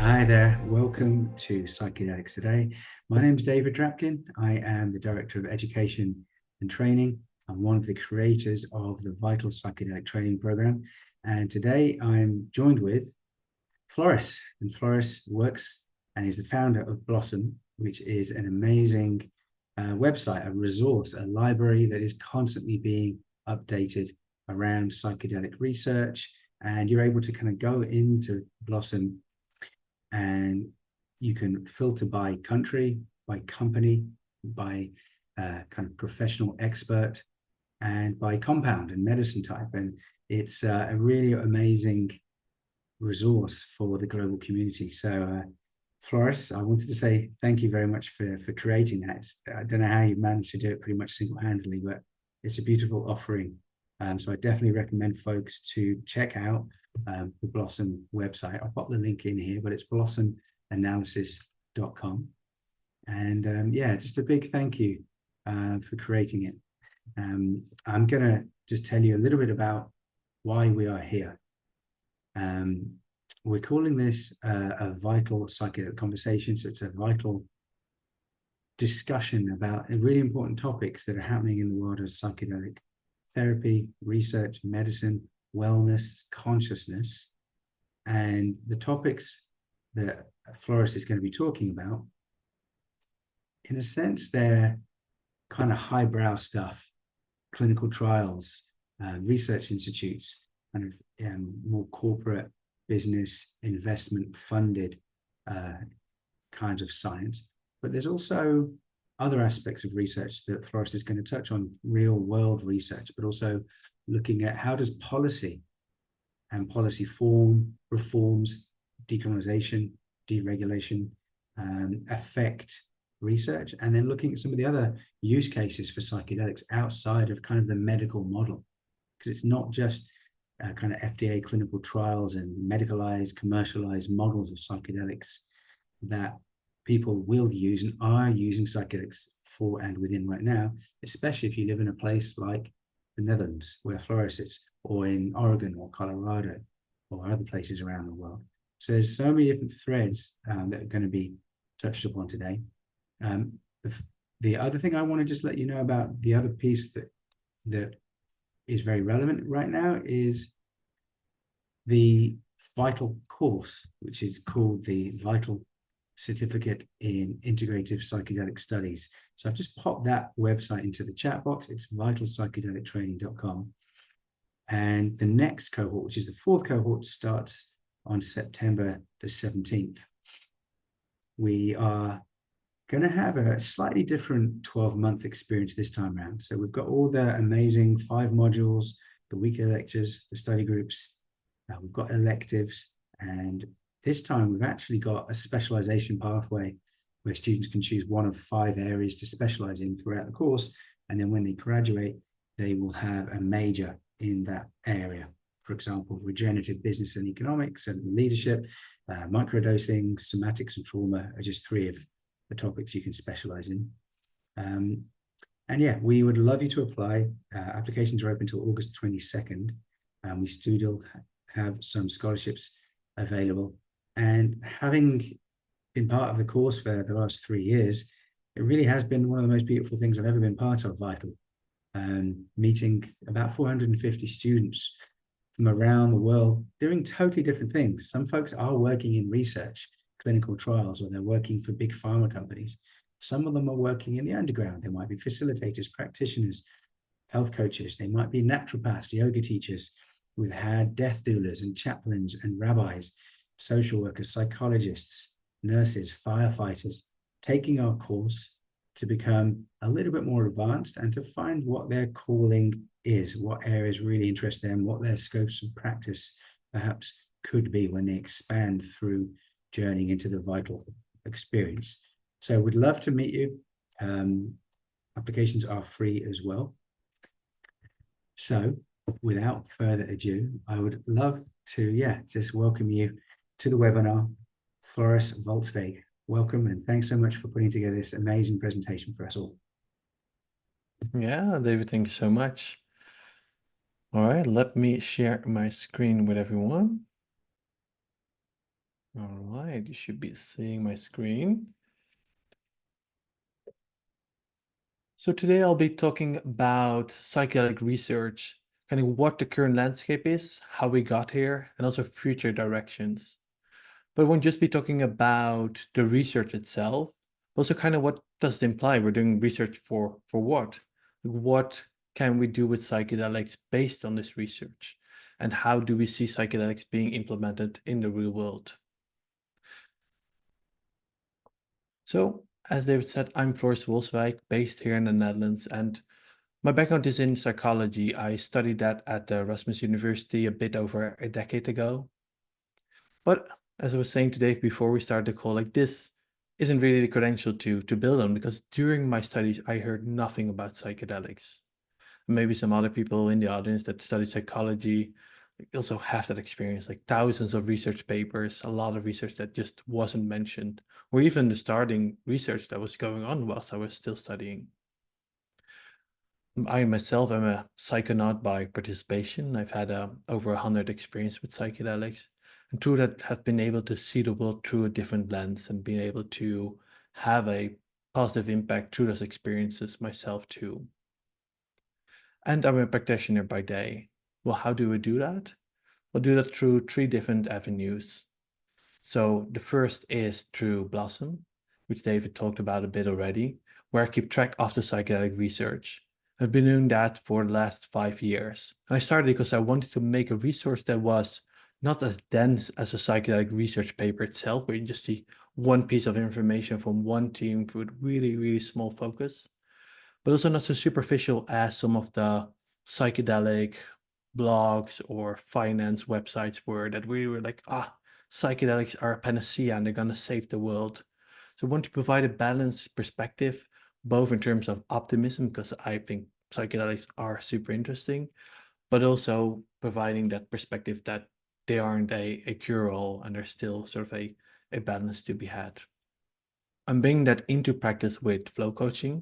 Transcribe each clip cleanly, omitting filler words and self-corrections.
Hi there, welcome to Psychedelics today. My name is David Drapkin. I am the Director of Education and Training. I'm one of the creators of the Vital Psychedelic Training Program. And today I'm joined with Floris. And Floris works and is the founder of Blossom, which is an amazing website, a resource, a library that is constantly being updated around psychedelic research. And you're able to kind of go into Blossom and you can filter by country, by company, by kind of professional expert, and by compound and medicine type. And it's a really amazing resource for the global community. So, Floris, I wanted to say thank you very much for creating that. I don't know how you managed to do it pretty much single-handedly, but it's a beautiful offering. So I definitely recommend folks to check out the Blossom website. I'll pop the link in here, but it's blossomanalysis.com. And yeah, just a big thank you for creating it. I'm going to just tell you a little bit about why we are here. We're calling this a vital psychedelic conversation. So it's a vital discussion about really important topics that are happening in the world of psychedelic therapy, research, medicine, wellness, consciousness. And the topics that Floris is going to be talking about, in a sense, they're kind of highbrow stuff, clinical trials, research institutes, kind of more corporate business investment funded kinds of science. But there's also other aspects of research that Floris is going to touch on, real world research, but also looking at how does policy and policy reforms, decolonization, deregulation affect research, and then looking at some of the other use cases for psychedelics outside of kind of the medical model, because it's not just kind of FDA clinical trials and medicalized, commercialized models of psychedelics that people will use and are using psychedelics for and within right now, especially if you live in a place like the Netherlands, where Floris is, or in Oregon or Colorado or other places around the world. So there's so many different threads that are going to be touched upon today. The other thing I want to just let you know about, the other piece that is very relevant right now, is the Vital course, which is called the Vital Certificate in Integrative Psychedelic Studies. So I've just popped that website into the chat box. It's vitalpsychedelictraining.com. And the next cohort, which is the fourth cohort, starts on September the 17th. We are going to have a slightly different 12-month experience this time around. So we've got all the amazing 5 modules, the weekly lectures, the study groups. We've got electives, and this time we've actually got a specialization pathway where students can choose one of 5 areas to specialize in throughout the course. And then when they graduate, they will have a major in that area. For example, regenerative business and economics and leadership, microdosing, somatics and trauma are just 3 of the topics you can specialize in. And yeah, we would love you to apply. Applications are open until August 22nd. We still have some scholarships available. And having been part of the course for the last 3 years, it really has been one of the most beautiful things I've ever been part of, Vital. Meeting about 450 students from around the world doing totally different things. Some folks are working in research, clinical trials, or they're working for big pharma companies. Some of them are working in the underground. They might be facilitators, practitioners, health coaches. They might be naturopaths, yoga teachers. We've had death doulas and chaplains and rabbis, social workers, psychologists, nurses, firefighters, taking our course to become a little bit more advanced and to find what their calling is, what areas really interest them, what their scopes of practice perhaps could be when they expand through journeying into the Vital experience. So we'd love to meet you. Applications are free as well. So without further ado, I would love to, just welcome you to the webinar. Floris Wolswijk, welcome, and thanks so much for putting together this amazing presentation for us all. Yeah, David, thank you so much. All right, let me share my screen with everyone. All right, you should be seeing my screen. So today I'll be talking about psychedelic research, kind of what the current landscape is, how we got here, and also future directions. But I won't just be talking about the research itself, also kind of what does it imply? We're doing research for what? Like, what can we do with psychedelics based on this research? And how do we see psychedelics being implemented in the real world? So, as David said, I'm Floris Wolswijk, based here in the Netherlands, and my background is in psychology. I studied that at the Erasmus University a bit over a decade ago. But as I was saying today before we started the call, like this isn't really the credential to build on, because during my studies I heard nothing about psychedelics. Maybe some other people in the audience that study psychology also have that experience, like thousands of research papers, a lot of research that just wasn't mentioned, or even the starting research that was going on whilst I was still studying. I myself am a psychonaut by participation. I've had over 100 experience with psychedelics, and through that have been able to see the world through a different lens and being able to have a positive impact through those experiences myself too. And I'm a practitioner by day. Well, how do we do that? We'll do that through three different avenues. So the first is through Blossom, which David talked about a bit already, where I keep track of the psychedelic research. I've been doing that for the last 5 years. And I started because I wanted to make a resource that was not as dense as a psychedelic research paper itself, where you just see one piece of information from one team with really, really small focus, but also not so superficial as some of the psychedelic blogs or finance websites were, that we were like, psychedelics are a panacea and they're going to save the world. So I want to provide a balanced perspective, both in terms of optimism, because I think psychedelics are super interesting, but also providing that perspective that they aren't a cure-all and there's still sort of a balance to be had. I'm bringing that into practice with flow coaching.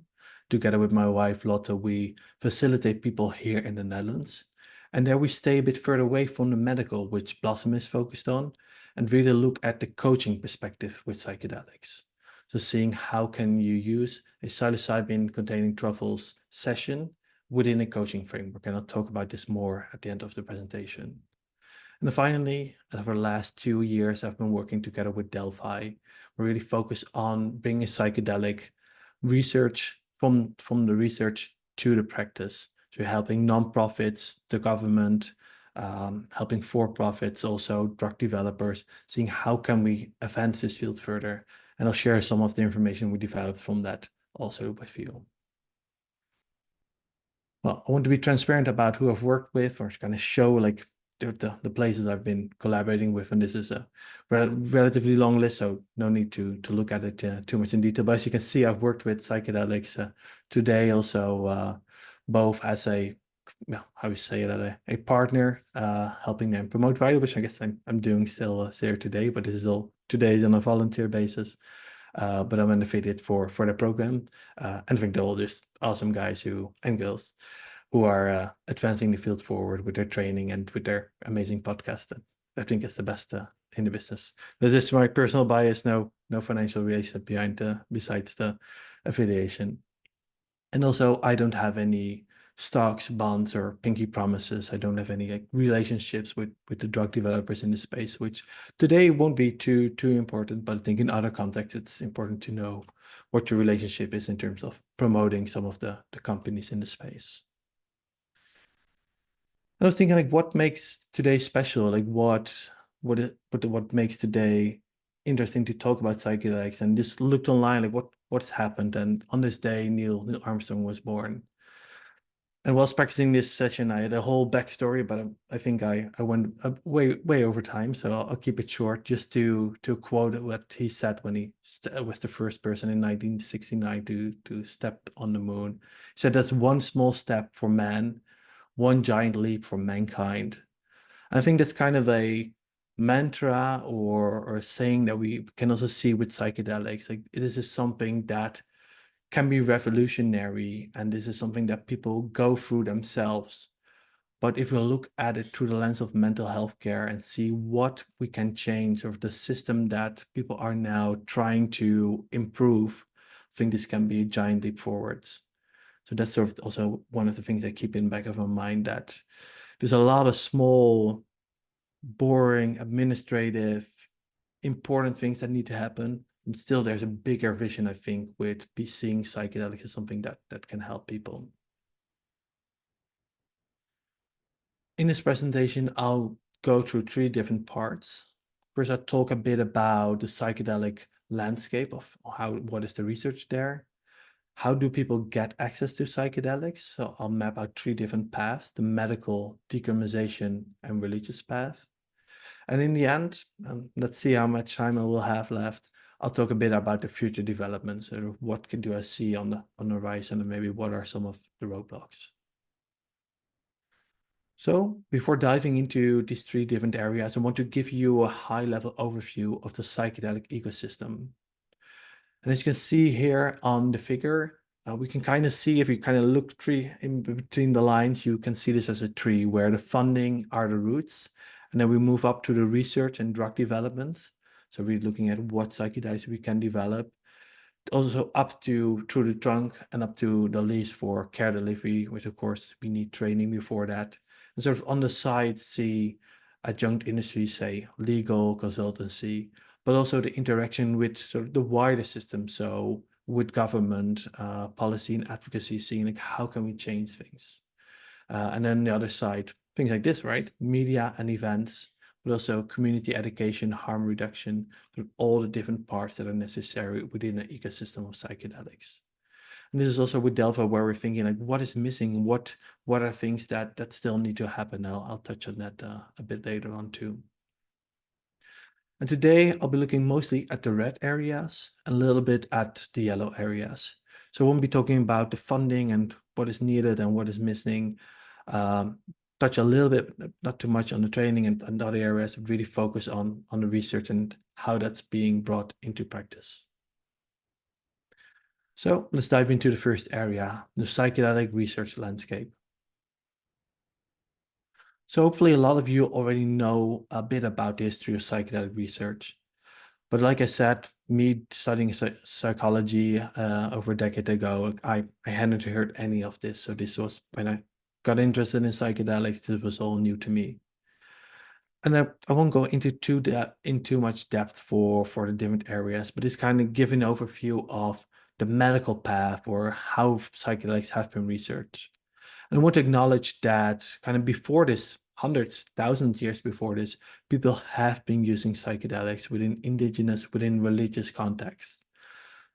Together with my wife, Lotte, we facilitate people here in the Netherlands. And there we stay a bit further away from the medical, which Blossom is focused on, and really look at the coaching perspective with psychedelics. So seeing how can you use a psilocybin containing truffles session within a coaching framework. And I'll talk about this more at the end of the presentation. And then finally, over the last 2 years, I've been working together with Delphi. We really focus on bringing psychedelic research from the research to the practice. So helping nonprofits, the government, helping for-profits, also drug developers, seeing how can we advance this field further. And I'll share some of the information we developed from that also with you. Well, I want to be transparent about who I've worked with, or kind of show like the places I've been collaborating with. And this is a relatively long list, so no need to look at it too much in detail. But as you can see, I've worked with psychedelics today also, both as a, how you say it, a partner, helping them promote Vital, which I guess I'm doing still here today, but this is all today is on a volunteer basis. But I'm an affiliate for the program, and I think they're all just awesome guys and girls who are advancing the field forward with their training and with their amazing podcast. And I think it's the best in the business. This is my personal bias. No financial relationship behind besides the affiliation. And also, I don't have any stocks, bonds, or pinky promises. I don't have any like relationships with the drug developers in the space, which today won't be too important. But I think in other contexts, it's important to know what your relationship is in terms of promoting some of the companies in the space. I was thinking, like, what makes today special? Like, what makes today interesting to talk about psychedelics? And just looked online, like, what's happened? And on this day, Neil Armstrong was born. And whilst practicing this session, I had a whole backstory, but I think I went way over time, so I'll keep it short. Just to quote what he said when he was the first person in 1969 to step on the moon. He said, "That's one small step for man, one giant leap for mankind." And I think that's kind of a mantra or a saying that we can also see with psychedelics. Like, this is something that can be revolutionary, and this is something that people go through themselves, But if we look at it through the lens of mental health care and see what we can change, or the system that people are now trying to improve, I think this can be a giant leap forwards. So that's sort of also one of the things I keep in the back of my mind, that there's a lot of small, boring, administrative, important things that need to happen. And still there's a bigger vision, I think, with seeing psychedelics as something that can help people. In this presentation, I'll go through 3 different parts. First, I'll talk a bit about the psychedelic landscape of what is the research there. How do people get access to psychedelics? So I'll map out 3 different paths: the medical, decriminalization, and religious path. And in the end, let's see how much time I will have left, I'll talk a bit about the future developments, or what do I see on the horizon, and maybe what are some of the roadblocks. So before diving into these 3 different areas, I want to give you a high-level overview of the psychedelic ecosystem. And as you can see here on the figure, we can kind of see, if you kind of look in between the lines, you can see this as a tree where the funding are the roots. And then we move up to the research and drug development. So we're looking at what psychedelics we can develop. Also up to through the trunk and up to the leaves for care delivery, which of course we need training before that. And sort of on the side, see adjunct industry, say legal, consultancy, but also the interaction with sort of the wider system. So with government, policy and advocacy, seeing like how can we change things. And then the other side, things like this, right? Media and events, but also community education, harm reduction, sort of all the different parts that are necessary within an ecosystem of psychedelics. And this is also with Delphi, where we're thinking like, what is missing? What are things that still need to happen? I'll touch on that a bit later on too. And today I'll be looking mostly at the red areas and a little bit at the yellow areas. So I won't be talking about the funding and what is needed and what is missing. Touch a little bit, not too much on the training and other areas, but really focus on the research and how that's being brought into practice. So let's dive into the first area, the psychedelic research landscape. So hopefully a lot of you already know a bit about the history of psychedelic research. But like I said, me studying psychology over a decade ago, I hadn't heard any of this. So this was, when I got interested in psychedelics, this was all new to me. And I won't go into too much depth for the different areas, but it's kind of giving an overview of the medical path or how psychedelics have been researched. And I want to acknowledge that kind of before this, hundreds, thousands of years before this, people have been using psychedelics within religious contexts.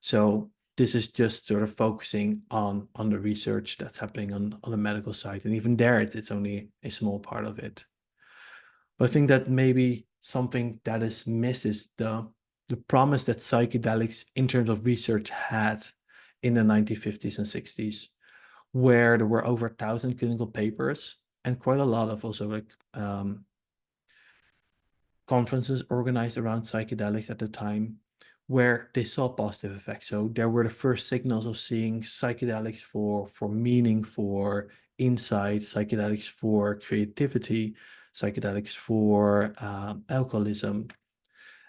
So this is just sort of focusing on the research that's happening on the medical side. And even there, it's only a small part of it. But I think that maybe something that is missed is the promise that psychedelics in terms of research had in the 1950s and 60s, where there were over 1,000 clinical papers and quite a lot of also like conferences organized around psychedelics at the time, where they saw positive effects. So there were the first signals of seeing psychedelics for meaning, for insight, psychedelics for creativity, psychedelics for alcoholism.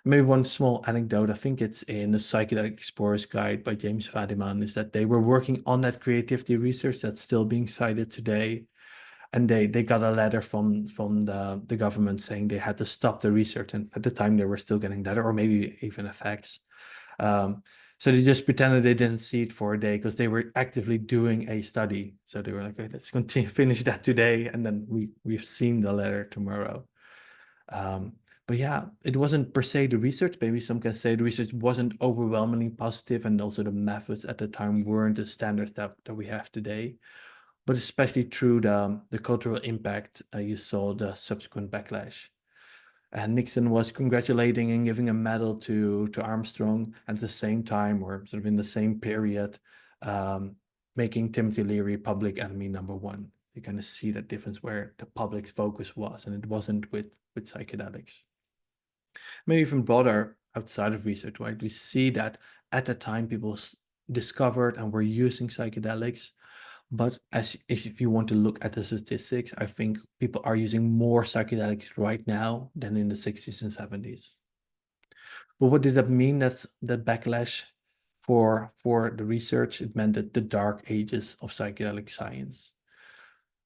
Maybe one small anecdote, I think it's in the Psychedelic Explorer's Guide by James Fadiman, is that they were working on that creativity research that's still being cited today. And they got a letter from the government saying they had to stop the research. And at the time they were still getting letter, or maybe even effects. So they just pretended they didn't see it for a day because they were actively doing a study. So they were like, okay, let's finish that today. And then we've seen the letter tomorrow. But yeah, it wasn't per se the research. Maybe some can say the research wasn't overwhelmingly positive, and also the methods at the time weren't the standards that we have today. But especially through the cultural impact, you saw the subsequent backlash. And Nixon was congratulating and giving a medal to Armstrong, and at the same time, or sort of in the same period, making Timothy Leary public enemy #1. You kind of see that difference where the public's focus was, and it wasn't with psychedelics. Maybe even broader outside of research, right? We see that at the time people discovered and were using psychedelics, But if you want to look at the statistics, I think people are using more psychedelics right now than in the 60s and 70s. But what did that mean? That's the backlash for the research. It meant that the dark ages of psychedelic science.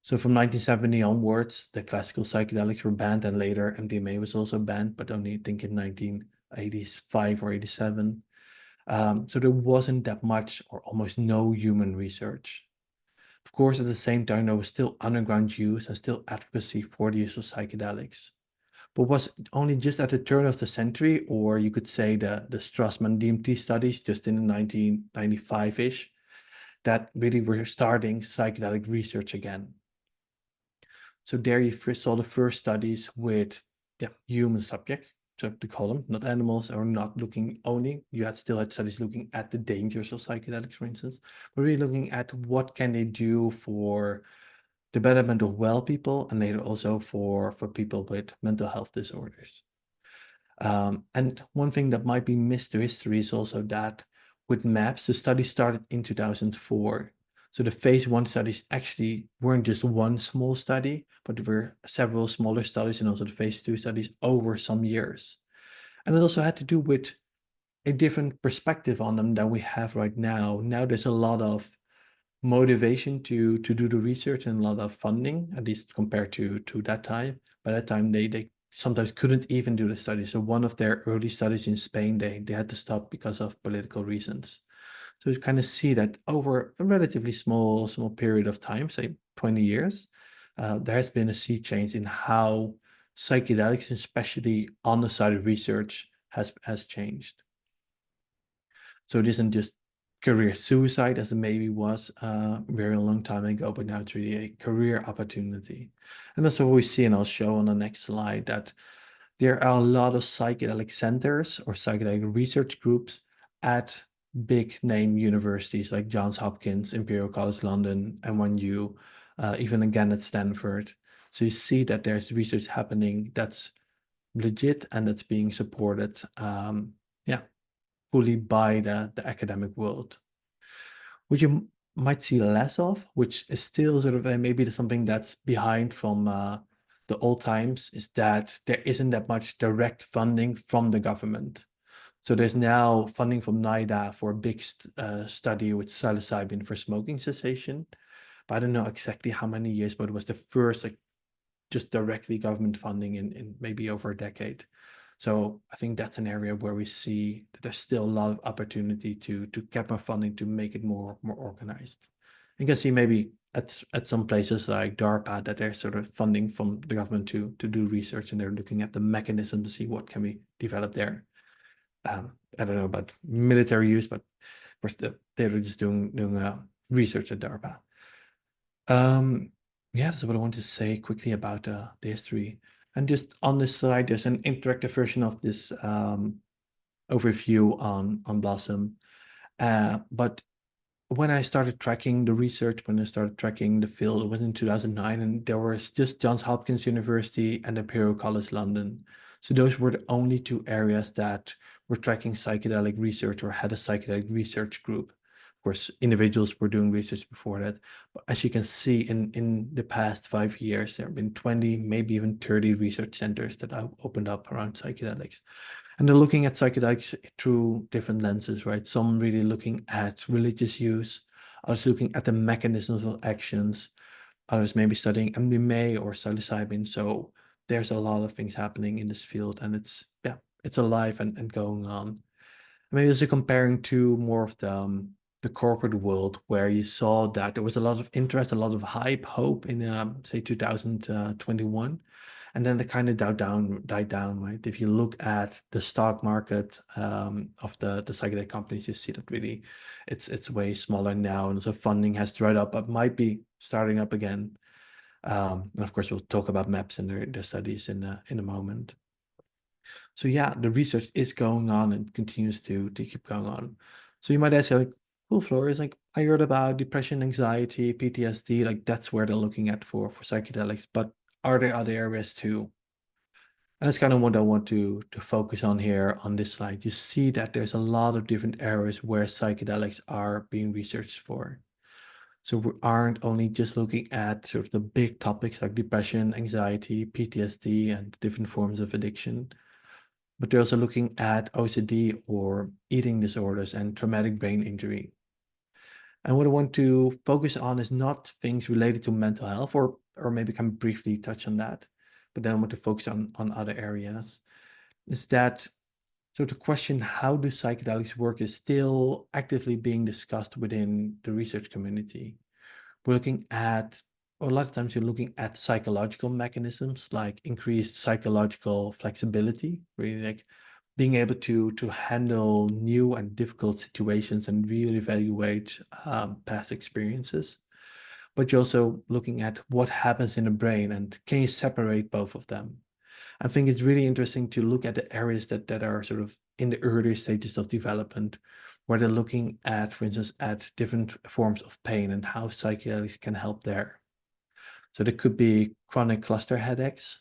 So from 1970 onwards, the classical psychedelics were banned, and later MDMA was also banned, but only I think in 1985 or 87. So there wasn't that much or almost no human research. Of course, at the same time, there was still underground use and still advocacy for the use of psychedelics. But was it only just at the turn of the century, or you could say the Strassman DMT studies just in 1995-ish, that really were starting psychedelic research again. So there you first saw the first studies with human subjects, so to call them, not animals, or not looking only. You still had studies looking at the dangers of psychedelics, for instance, but really looking at what can they do for the betterment of well people, and later also for people with mental health disorders. And one thing that might be missed to history is also that with MAPS, the study started in 2004. So the phase 1 studies actually weren't just one small study, but there were several smaller studies and also the phase 2 studies over some years. And it also had to do with a different perspective on them than we have right now. Now there's a lot of motivation to do the research and a lot of funding, at least compared to that time. By that time, they sometimes couldn't even do the study. So one of their early studies in Spain, they had to stop because of political reasons. So you kind of see that over a relatively small period of time, say 20 years, there has been a sea change in how psychedelics, especially on the side of research, has changed. So it isn't just career suicide as it maybe was a very long time ago, but now it's really a career opportunity. And that's what we see, and I'll show on the next slide, that there are a lot of psychedelic centers or psychedelic research groups at big name universities like Johns Hopkins, Imperial College London, NYU, even again at Stanford. So you see that there's research happening that's legit and that's being supported, fully by the academic world. What you might see less of, which is still sort of maybe something that's behind from the old times, is that there isn't that much direct funding from the government. So there's now funding from NIDA for a big study with psilocybin for smoking cessation. But I don't know exactly how many years, but it was the first just directly government funding in maybe over a decade. So I think that's an area where we see that there's still a lot of opportunity to get more funding to make it more organized. You can see maybe at some places like DARPA that there's sort of funding from the government to do research, and they're looking at the mechanism to see what can be developed there. I don't know about military use, but of course they're just doing research at DARPA. Yeah, that's what I wanted to say quickly about the history. And just on this slide, there's an interactive version of this overview on Blossom. But when I started tracking the research, when I started tracking the field, it was in 2009, and there was just Johns Hopkins University and Imperial College London. So those were the only two areas that were tracking psychedelic research or had a psychedelic research group. Of course, individuals were doing research before that. But as you can see, in the past 5 years, there have been 20, maybe even 30 research centers that have opened up around psychedelics. And they're looking at psychedelics through different lenses, right? Some really looking at religious use, others looking at the mechanisms of actions, others maybe studying MDMA or psilocybin. So there's a lot of things happening in this field, and it's alive and going on. Maybe also comparing to more of the corporate world, where you saw that there was a lot of interest, a lot of hype, hope in say 2021, and then it kind of died down, right? If you look at the stock market of the psychedelic companies, you see that really it's way smaller now, and so funding has dried up, but might be starting up again. And of course, we'll talk about MAPS and their studies in a moment. So yeah, the research is going on and continues to keep going on. So you might ask, like, cool, Floris, like I heard about depression, anxiety, PTSD, like that's where they're looking at for psychedelics, but are there other areas too? And that's kind of what I want to focus on here on this slide. You see that there's a lot of different areas where psychedelics are being researched for. So we aren't only just looking at sort of the big topics like depression, anxiety, PTSD, and different forms of addiction, but they're also looking at OCD or eating disorders and traumatic brain injury. And what I want to focus on is not things related to mental health, or maybe can briefly touch on that, but then I want to focus on other areas. Is that so the question, how do psychedelics work, is still actively being discussed within the research community. We're looking at, or a lot of times you're looking at psychological mechanisms like increased psychological flexibility, really like being able to handle new and difficult situations and really evaluate past experiences. But you're also looking at what happens in the brain and can you separate both of them? I think it's really interesting to look at the areas that are sort of in the early stages of development, where they're looking at, for instance, at different forms of pain and how psychedelics can help there. So there could be chronic cluster headaches,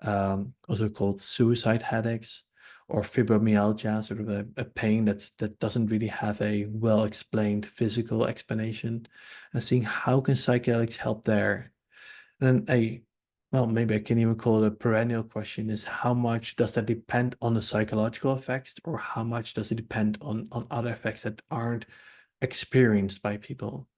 also called suicide headaches, or fibromyalgia, sort of a pain that doesn't really have a well-explained physical explanation, and seeing how can psychedelics help there. And then well, maybe I can even call it a perennial question, is how much does that depend on the psychological effects, or how much does it depend on other effects that aren't experienced by people?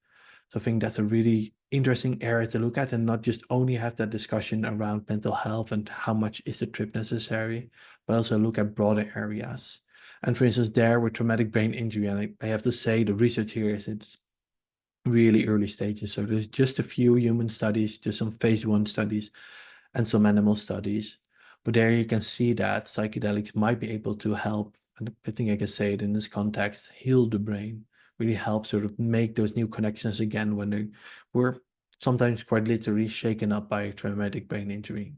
So I think that's a really interesting area to look at, and not just only have that discussion around mental health and how much is the trip necessary, but also look at broader areas. And for instance, there with traumatic brain injury, and I have to say the research here is it's really early stages. So there's just a few human studies, just some phase 1 studies and some animal studies. But there you can see that psychedelics might be able to help, and I think I can say it in this context, heal the brain, really help sort of make those new connections again when they were sometimes quite literally shaken up by a traumatic brain injury.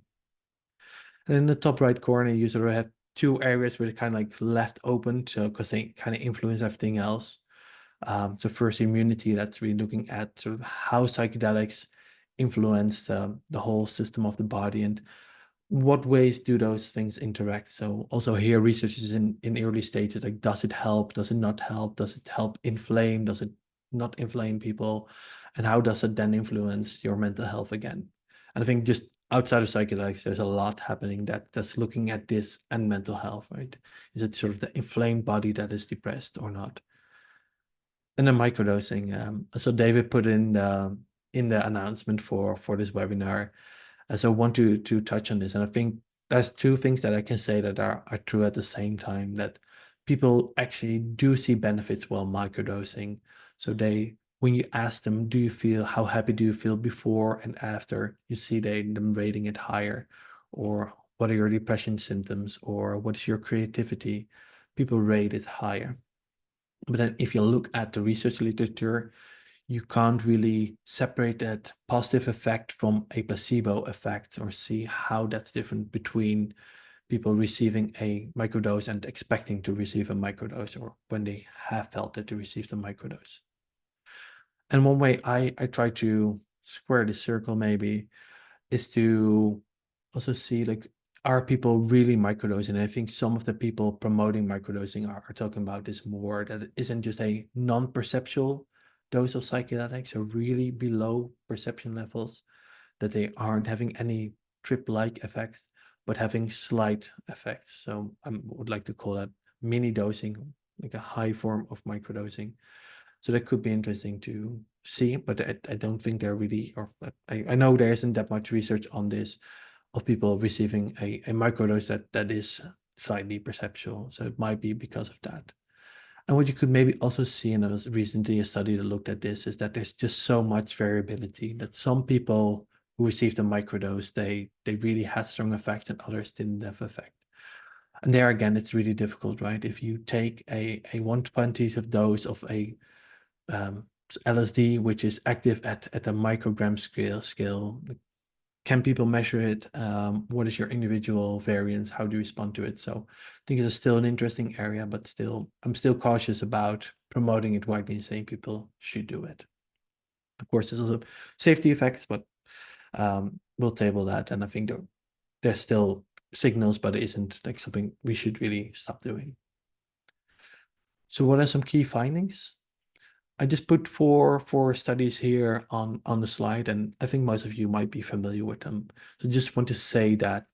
And in the top right corner, you sort of have two areas where they're kind of like left open, so because they kind of influence everything else. So first, immunity, that's really looking at sort of how psychedelics influence the whole system of the body and what ways do those things interact. So also here, research is in early stages, like does it help, does it not help, does it help inflame, does it not inflame people, and how does it then influence your mental health again? And I think just outside of psychedelics, there's a lot happening that's looking at this and mental health, right? Is it sort of the inflamed body that is depressed or not? And then microdosing. So David put in the announcement for this webinar. So I want to touch on this, and I think there's two things that I can say that are true at the same time, that people actually do see benefits while microdosing. So when you ask them, how happy do you feel before and after, you see them rating it higher, or what are your depression symptoms, or what is your creativity? People rate it higher. But then if you look at the research literature, you can't really separate that positive effect from a placebo effect, or see how that's different between people receiving a microdose and expecting to receive a microdose, or when they have felt that they received a microdose. And one way I try to square this circle maybe is to also see, like, are people really microdosing? And I think some of the people promoting microdosing are talking about this more, that it isn't just a non-perceptual dose of psychedelics, or really below perception levels, that they aren't having any trip-like effects, but having slight effects. So I would like to call that mini dosing, like a high form of microdosing. So that could be interesting to see, but I don't think they're really, or I know there isn't that much research on this, of people receiving a microdose that is slightly perceptual. So it might be because of that. And what you could maybe also see, and there was recently a study that looked at this, is that there's just so much variability, that some people who received a microdose, they really had strong effects, and others didn't have effect. And there again, it's really difficult, right? If you take a 1/20th dose of a LSD, which is active at a microgram scale, can people measure it? What is your individual variance? How do you respond to it? So I think it's still an interesting area, but I'm still cautious about promoting it widely and saying people should do it. Of course, there's also safety effects, but we'll table that. And I think there's still signals, but it isn't like something we should really stop doing. So what are some key findings? I just put four studies here on the slide, and I think most of you might be familiar with them. So just want to say that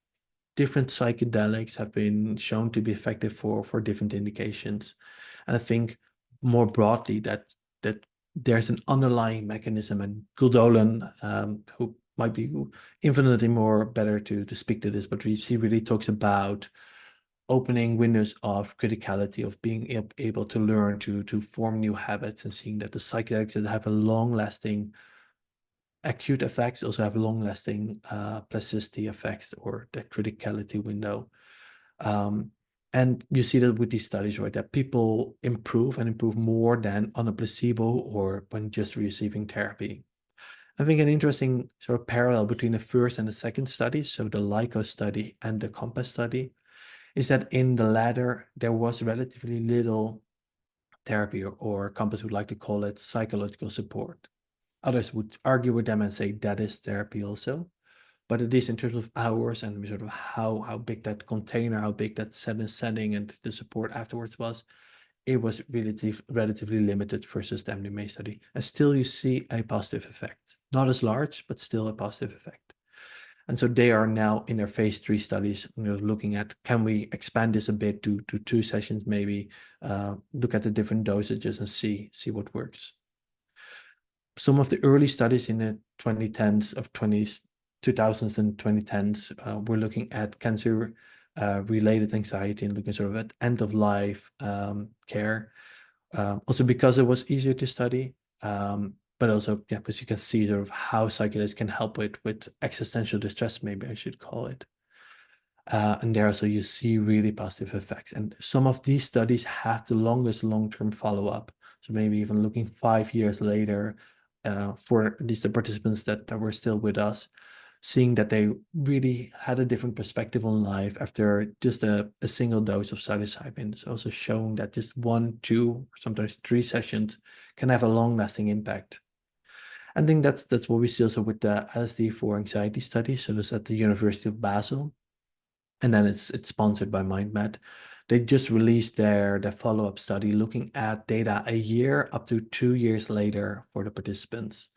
different psychedelics have been shown to be effective for different indications. And I think more broadly that there's an underlying mechanism, and Guldolan, who might be infinitely more better to speak to this, but he really talks about opening windows of criticality, of being able to learn to form new habits, and seeing that the psychedelics that have a long-lasting acute effects also have long-lasting plasticity effects, or that criticality window. And you see that with these studies, right, that people improve and improve more than on a placebo or when just receiving therapy. I think an interesting sort of parallel between the first and the second study, so the LICO study and the COMPASS study, is that in the latter, there was relatively little therapy, or COMPASS would like to call it psychological support. Others would argue with them and say that is therapy also. But at least in terms of hours and sort of how big that container, how big that setting and the support afterwards was, it was relatively limited versus the MDMA study. And still you see a positive effect. Not as large, but still a positive effect. And so they are now in their phase 3 studies, looking at, can we expand this a bit to 2 sessions maybe, look at the different dosages and see what works. Some of the early studies in the 2010s of 2000s and 2010s were looking at cancer related anxiety and looking sort of at end of life care. Also because it was easier to study, but also, yeah, because you can see sort of how psychedelics can help with existential distress, maybe I should call it. And there also you see really positive effects. And some of these studies have the longest long-term follow-up. So maybe even looking 5 years later, for at least the participants that were still with us, seeing that they really had a different perspective on life after just a single dose of psilocybin. It's also showing that just 1, 2, sometimes 3 sessions can have a long-lasting impact. I think that's what we see also with the LSD for anxiety study. So this at the University of Basel, and then it's sponsored by MindMed. They just released their follow-up study looking at data a year up to 2 years later for the participants.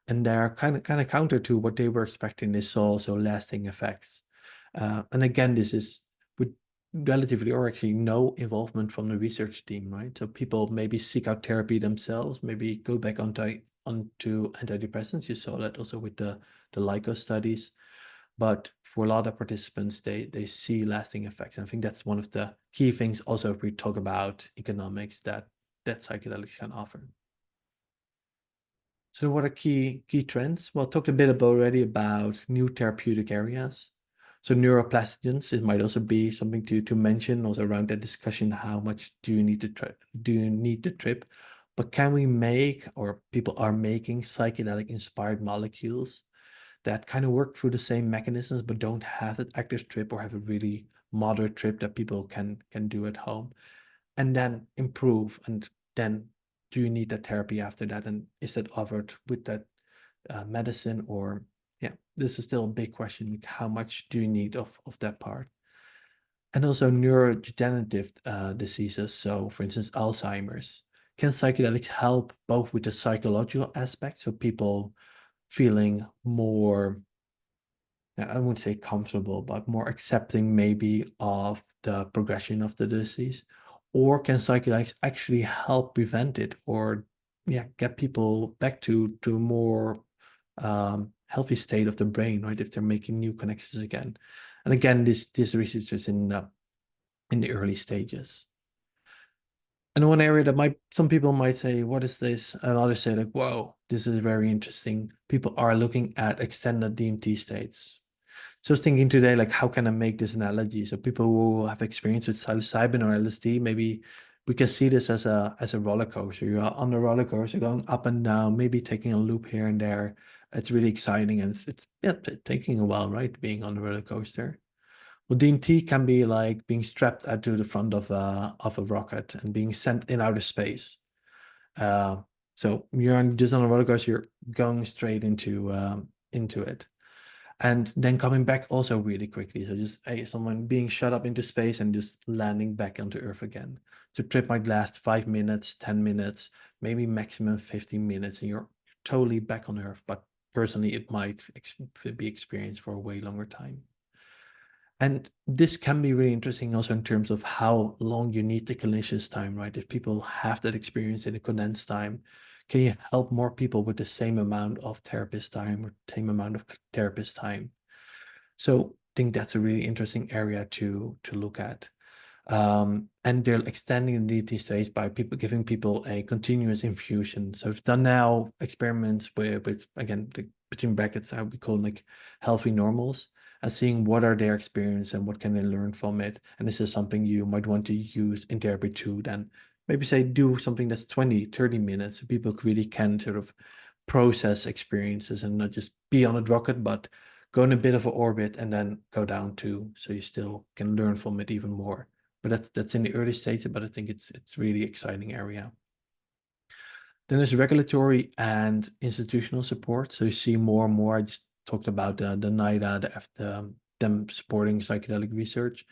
And they're kind of counter to what they were expecting. They saw also lasting effects. And again, this is with relatively or actually no involvement from the research team, right? So people maybe seek out therapy themselves, maybe go back onto antidepressants. You saw that also with the LICO studies. But for a lot of participants, they see lasting effects. And I think that's one of the key things also if we talk about economics that psychedelics can offer. So what are key trends? Well, I talked a bit already about new therapeutic areas. So neuroplastogens, it might also be something to mention also around that discussion. How much do you need to trip? But can we make, or people are making, psychedelic inspired molecules that kind of work through the same mechanisms but don't have that active trip, or have a really moderate trip that people can do at home and then improve? And then do you need that therapy after that? And is that offered with that medicine? Or yeah, this is still a big question. Like how much do you need of that part? And also neurodegenerative diseases. So for instance, Alzheimer's. Can psychedelics help both with the psychological aspect? So people feeling more, I wouldn't say comfortable, but more accepting maybe of the progression of the disease? Or can psychedelics actually help prevent it, or yeah, get people back to a more healthy state of the brain, right? If they're making new connections again. And again, this research is in the early stages. And one area that some people might say, what is this? And others say like, whoa, this is very interesting. People are looking at extended DMT states. So I was thinking today, like, how can I make this analogy? So people who have experience with psilocybin or LSD, maybe we can see this as a roller coaster. You're on the roller coaster going up and down, maybe taking a loop here and there. It's really exciting, and it's taking a while, right? Being on the roller coaster. Well, DMT can be like being strapped to the front of a rocket and being sent in outer space. So you're just on a roller coaster, you're going straight into it. and then coming back also really quickly. So just someone being shut up into space and just landing back onto Earth again. So trip might last 5 minutes, 10 minutes, maybe maximum 15 minutes, and you're totally back on Earth. But personally, it might be experienced for a way longer time. And this can be really interesting also in terms of how long you need the clinician's time, right? If people have that experience in a condensed time, can you help more people with the same amount of therapist time or same amount of therapist time? So I think that's a really interesting area to look at. And they're extending the DT stage by giving people a continuous infusion. So we've done now experiments with again, between brackets, I would call them like healthy normals, and seeing what are their experience and what can they learn from it. And this is something you might want to use in therapy too. Then maybe say do something that's 20, 30 minutes so people really can sort of process experiences and not just be on a rocket, but go in a bit of an orbit and then go down too, so you still can learn from it even more. But that's in the early stages, but I think it's really exciting area. Then there's regulatory and institutional support. So you see more and more. I just talked about the NIDA, them supporting psychedelic research,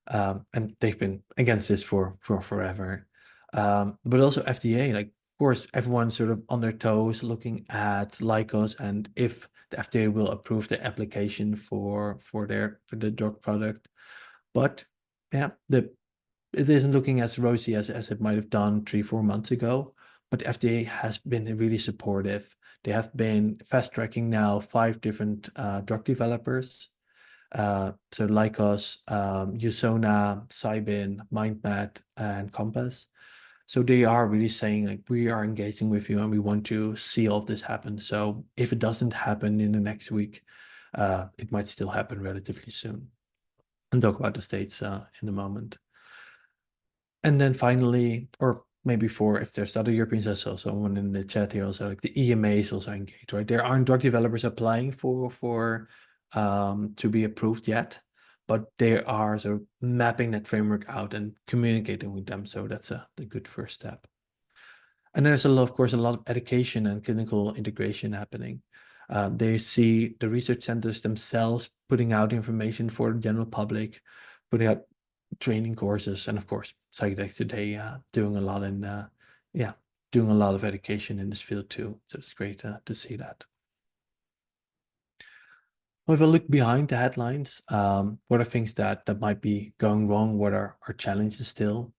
and they've been against this for forever. But also FDA, like of course everyone's sort of on their toes looking at Lycos and if the FDA will approve the application for the drug product. But yeah, it isn't looking as rosy as it might have done 3-4 months ago. But FDA has been really supportive. They have been fast tracking now 5 different drug developers. So Lycos, Usona, Cybin, MindMed, and Compass. So they are really saying like we are engaging with you and we want to see all of this happen. So if it doesn't happen in the next week, it might still happen relatively soon. And talk about the states in a moment. And then finally, or maybe if there's other Europeans, I saw someone in the chat here also, like the EMA is also engaged, right? There aren't drug developers applying for to be approved yet, but they are sort of mapping that framework out and communicating with them. So that's the good first step. And there's of course, a lot of education and clinical integration happening. They see the research centers themselves putting out information for the general public, putting out training courses, and of course, Psychedelics today doing a lot doing a lot of education in this field too. So it's great to see that. Well, if I look behind the headlines, what are things that might be going wrong? What are our challenges still?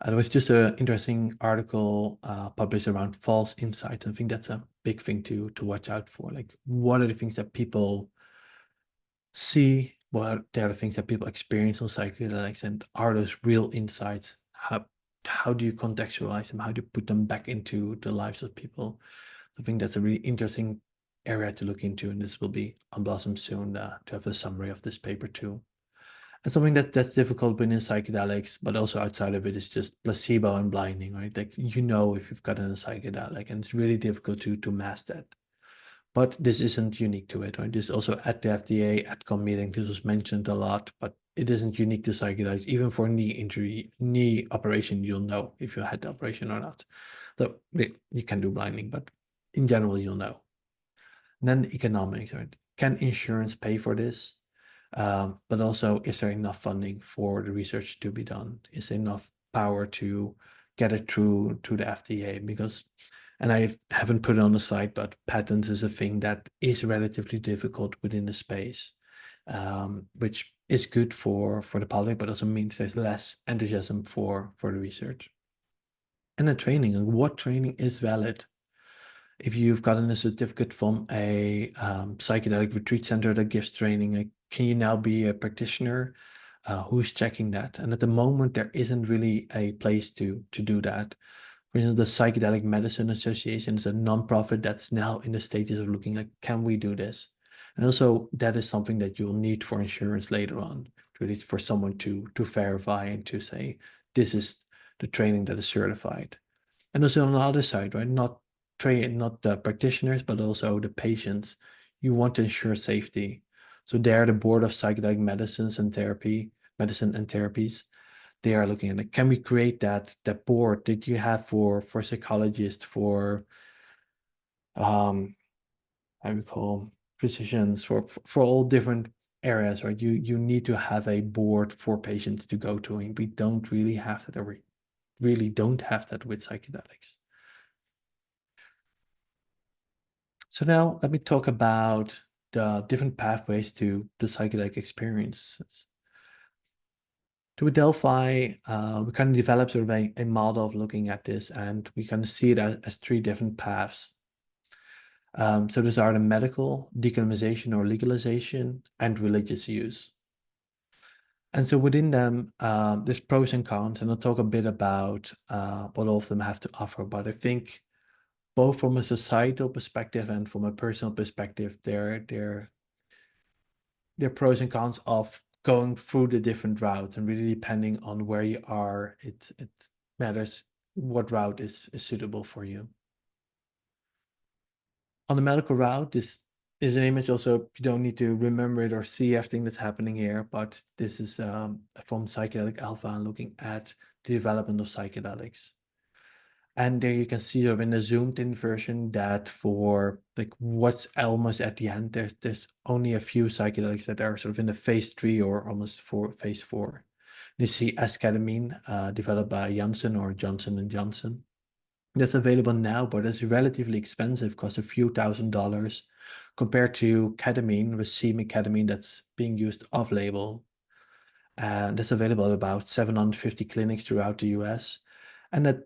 There was just an interesting article published around false insights. I think that's a big thing to watch out for. Like, what are the things that people see? What are the things that people experience on psychedelics, and are those real insights? How do you contextualize them? How do you put them back into the lives of people? I think that's a really interesting area to look into, and this will be on Blossom soon to have a summary of this paper too. And something that's difficult within psychedelics, but also outside of it, is just placebo and blinding, right? Like if you've gotten a psychedelic, and it's really difficult to mask that. But this isn't unique to it, right? This also at the FDA AdCom meeting, this was mentioned a lot, but it isn't unique to psychedelics. Even for knee operation, you'll know if you had the operation or not. So you can do blinding, but in general, you'll know. And then the economics, right? Can insurance pay for this? But also, is there enough funding for the research to be done? Is there enough power to get it through to the FDA? Because, and I haven't put it on the slide, but patents is a thing that is relatively difficult within the space, which is good for the public, but also means there's less enthusiasm for the research. And the training, and what training is valid? If you've gotten a certificate from a psychedelic retreat center that gives training, can you now be a practitioner? Who's checking that? And at the moment, there isn't really a place to do that. For instance, the Psychedelic Medicine Association is a nonprofit that's now in the stages of looking like, can we do this? And also, that is something that you'll need for insurance later on, really for someone to verify and to say, this is the training that is certified. And also on the other side, right? Not the practitioners, but also the patients. You want to ensure safety. So they're the board of psychedelic medicine and therapies. They are looking at it. Can we create that board that you have for psychologists, for how we call physicians, for all different areas, right? You need to have a board for patients to go to, and we don't really have that, or we really don't have that with psychedelics. So now let me talk about the different pathways to the psychedelic experiences. So with Delphi, we kind of developed sort of a model of looking at this, and we kind of see it as three different paths. So those are the medical, decriminalization or legalization, and religious use. And so within them, there's pros and cons, and I'll talk a bit about what all of them have to offer. But I think both from a societal perspective and from a personal perspective, they're pros and cons of going through the different routes, and really depending on where you are, it matters what route is suitable for you. On the medical route, this is an image also, you don't need to remember it or see everything that's happening here, but this is from Psychedelic Alpha, looking at the development of psychedelics. And there you can see sort of in the zoomed in version that for like what's almost at the end, there's only a few psychedelics that are sort of in the phase 3 or almost phase 4. You see esketamine developed by Janssen or Johnson & Johnson. That's available now, but it's relatively expensive, costs a few $1,000s compared to ketamine, racemic ketamine, that's being used off-label. And that's available at about 750 clinics throughout the US. And that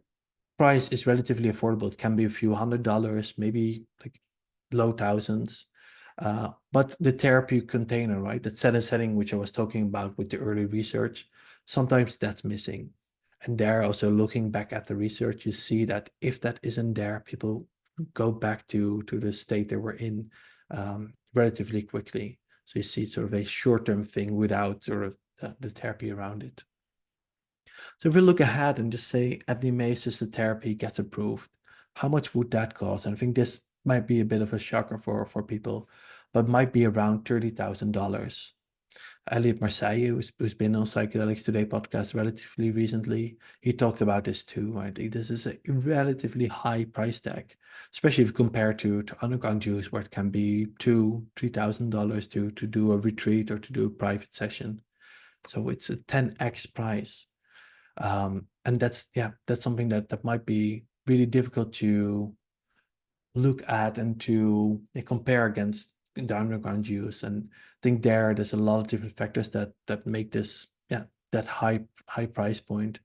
price is relatively affordable. It can be a few $100s, maybe like low thousands. But the therapy container, right, that setting which I was talking about with the early research, sometimes that's missing. And there, also looking back at the research, you see that if that isn't there, people go back to the state they were in relatively quickly. So you see sort of a short-term thing without sort of the therapy around it. So if we look ahead and just say MDMA-assisted therapy gets approved, how much would that cost? And I think this might be a bit of a shocker for people, but might be around $30,000. Elliot Marseille, who's been on Psychedelics Today podcast relatively recently, he talked about this too, right? This is a relatively high price tag, especially if you compare to underground use, where it can be $2,000-$3,000 to do a retreat or to do a private session. So it's a 10x price. And that's something that might be really difficult to look at and to compare against the underground use. And I think there's a lot of different factors that make this that high price point.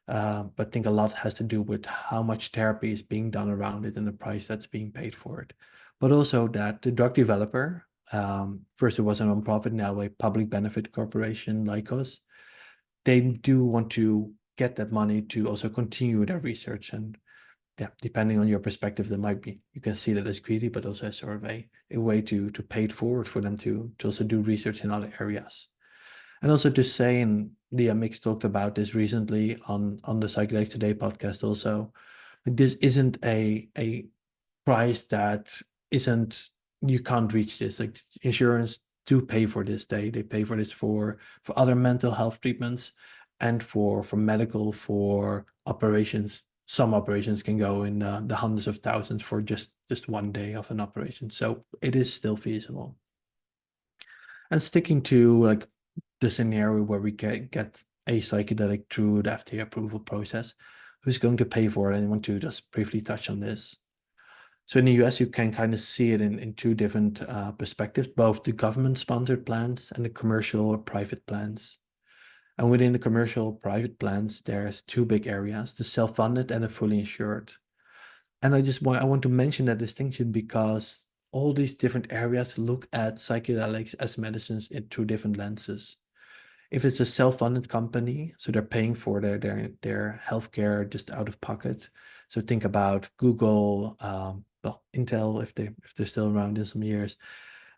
But I think a lot has to do with how much therapy is being done around it and the price that's being paid for it. But also that the drug developer, first it was a nonprofit, now a public benefit corporation like us, they do want to get that money to also continue their research. And depending on your perspective, there might be, you can see that as greedy, but also as sort of a way to pay it forward for them to also do research in other areas. And also to say, and Leah Mix talked about this recently on the Psychedelics Today podcast also, this isn't a price that isn't, you can't reach this. Like insurance do pay for this. They pay for this for other mental health treatments and for medical, for operations. Some operations can go in the hundreds of thousands for just one day of an operation. So it is still feasible. And sticking to like the scenario where we get a psychedelic through the FDA approval process, who's going to pay for it? And I want to just briefly touch on this. So in the US, you can kind of see it in two different perspectives, both the government-sponsored plans and the commercial or private plans. And within the commercial private plans, there's two big areas, the self-funded and the fully insured. And I want to mention that distinction because all these different areas look at psychedelics as medicines through different lenses. If it's a self-funded company, so they're paying for their healthcare just out of pocket. So think about Google, Intel, if they're still around in some years.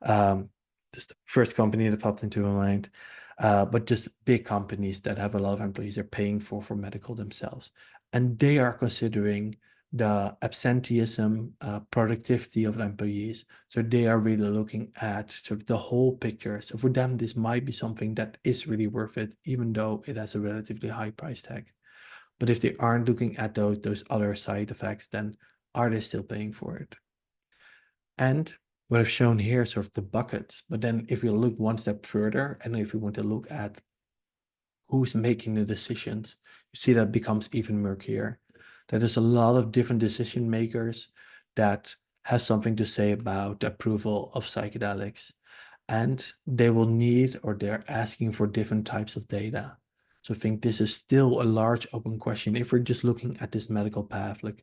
Just the first company that popped into my mind. But just big companies that have a lot of employees are paying for medical themselves. And they are considering the absenteeism, productivity of employees. So they are really looking at sort of the whole picture. So for them, this might be something that is really worth it, even though it has a relatively high price tag. But if they aren't looking at those other side effects, then are they still paying for it? And what I've shown here, sort of the buckets. But then if you look one step further, and if you want to look at who's making the decisions, you see that becomes even murkier. That there's a lot of different decision makers that has something to say about the approval of psychedelics. And they will need, or they're asking for, different types of data. So I think this is still a large open question. If we're just looking at this medical path, like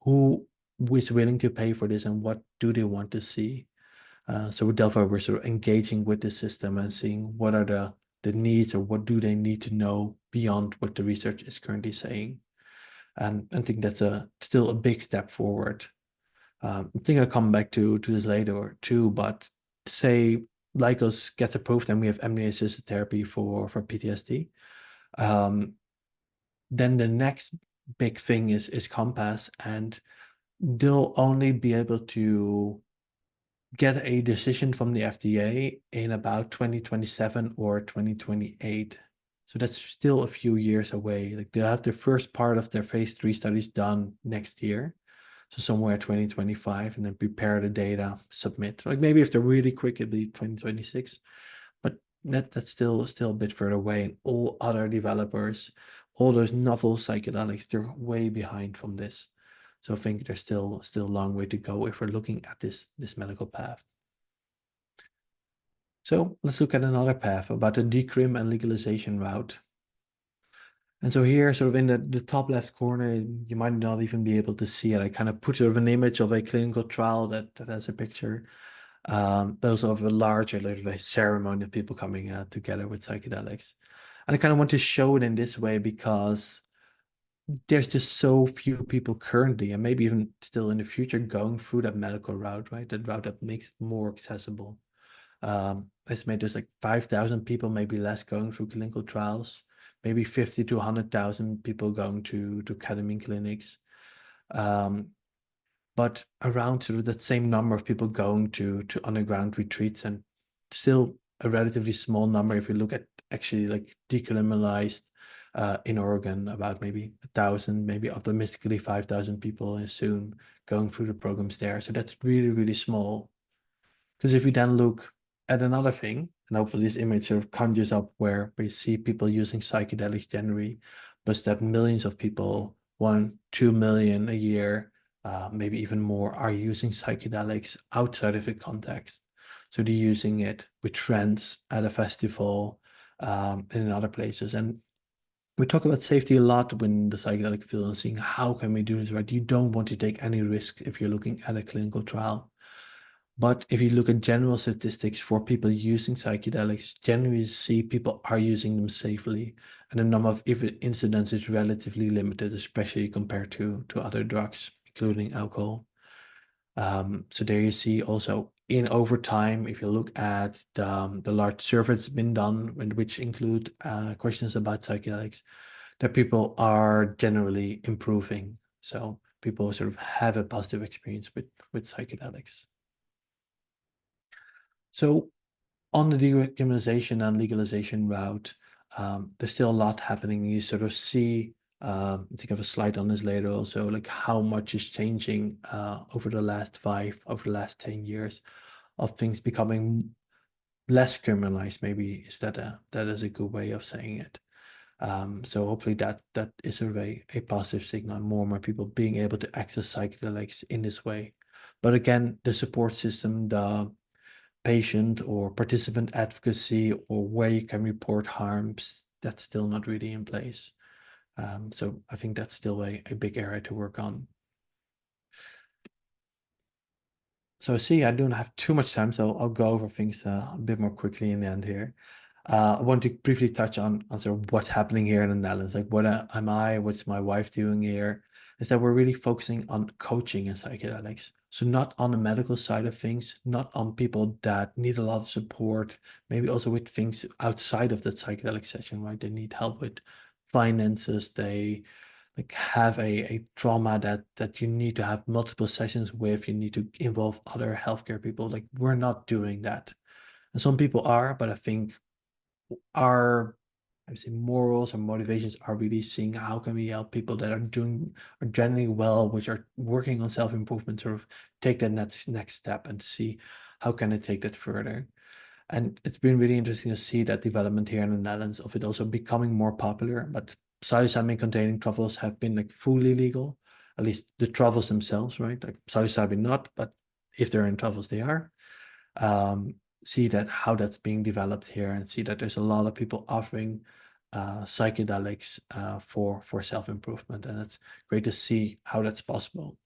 who is willing to pay for this and what do they want to see? So with Delphi, we're sort of engaging with the system and seeing what are the needs, or what do they need to know beyond what the research is currently saying. And I think that's still a big step forward. I think I'll come back to this later too, but say Lykos gets approved and we have MDMA-assisted therapy for PTSD, then the next big thing is Compass, and they'll only be able to get a decision from the FDA in about 2027 or 2028. So that's still a few years away. Like they'll have the first part of their phase 3 studies done next year. So somewhere 2025, and then prepare the data, submit. Like maybe if they're really quick, it'll be 2026. But that's still a bit further away. And all other developers, all those novel psychedelics, they're way behind from this. So I think there's still a long way to go if we're looking at this medical path. So let's look at another path about the decrim and legalization route. And so here, sort of in the top left corner, you might not even be able to see it. I kind of put sort of an image of a clinical trial that has a picture, but also of a larger like, ceremony of people coming together with psychedelics. And I kind of want to show it in this way because there's just so few people currently, and maybe even still in the future, going through that medical route, right? That route that makes it more accessible. I estimate there's like 5,000 people, maybe less, going through clinical trials, maybe 50 to 100,000 people going to ketamine clinics. But around sort of that same number of people going to underground retreats, and still a relatively small number if you look at actually like decriminalized in Oregon, about maybe 1,000, maybe optimistically 5,000 people and soon going through the programs there. So that's really, really small. Because if we then look at another thing, and hopefully this image sort of conjures up where we see people using psychedelics generally, but that millions of people, 1-2 million a year, maybe even more, are using psychedelics outside of a context. So they're using it with friends at a festival, and in other places. And we talk about safety a lot when the psychedelic field, and seeing how can we do this right. You don't want to take any risk if you're looking at a clinical trial. But if you look at general statistics for people using psychedelics, generally see people are using them safely, and the number of incidents is relatively limited, especially compared to other drugs, including alcohol. So there you see also in over time, if you look at the large surveys been done, which include questions about psychedelics, that people are generally improving. So people sort of have a positive experience with psychedelics. So on the decriminalization and legalization route, there's still a lot happening. You sort of see, I think I have a slide on this later also, like how much is changing over the last 10 years, of things becoming less criminalized. Maybe that is a good way of saying it. So hopefully that is sort of a positive signal, more and more people being able to access psychedelics in this way. But again, the support system, the patient or participant advocacy, or where you can report harms, that's still not really in place. So I think that's still a big area to work on. So see, I don't have too much time, so I'll go over things a bit more quickly in the end here. I want to briefly touch on sort of what's happening here in the Netherlands. Like what's my wife doing here? Is that we're really focusing on coaching and psychedelics. So not on the medical side of things, not on people that need a lot of support, maybe also with things outside of the psychedelic session, right? They need help with finances, they like have a trauma that you need to have multiple sessions with, you need to involve other healthcare people. Like we're not doing that. And some people are, but I think our, I would say, morals and motivations are really seeing how can we help people that are generally well, which are working on self-improvement, sort of take that next step and see how can I take that further? And it's been really interesting to see that development here in the Netherlands of it also becoming more popular. But psilocybin containing truffles have been like fully legal, at least the truffles themselves, right? Like psilocybin not, but if they're in truffles, they are. See that how that's being developed here, and see that there's a lot of people offering psychedelics for self-improvement, and it's great to see how that's possible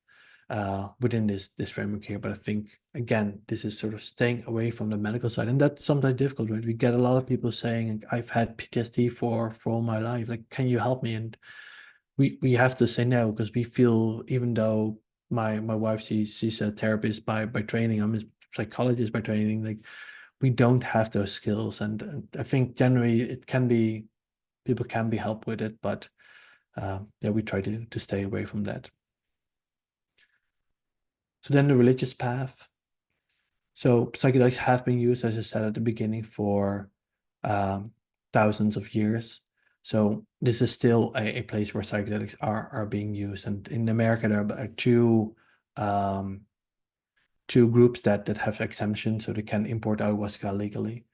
within this framework here. But I think again, this is sort of staying away from the medical side, and that's sometimes difficult, right? We get a lot of people saying, "I've had PTSD for all my life. Like, can you help me?" And we have to say no, because we feel, even though my wife, she's a therapist by training, I'm a psychologist by training, like we don't have those skills. And I think generally it can be, people can be helped with it, but yeah, we try to stay away from that. So then the religious path. So psychedelics have been used, as I said at the beginning, for thousands of years. So this is still a place where psychedelics are being used. And in America, there are two groups that have exemptions, so they can import ayahuasca legally.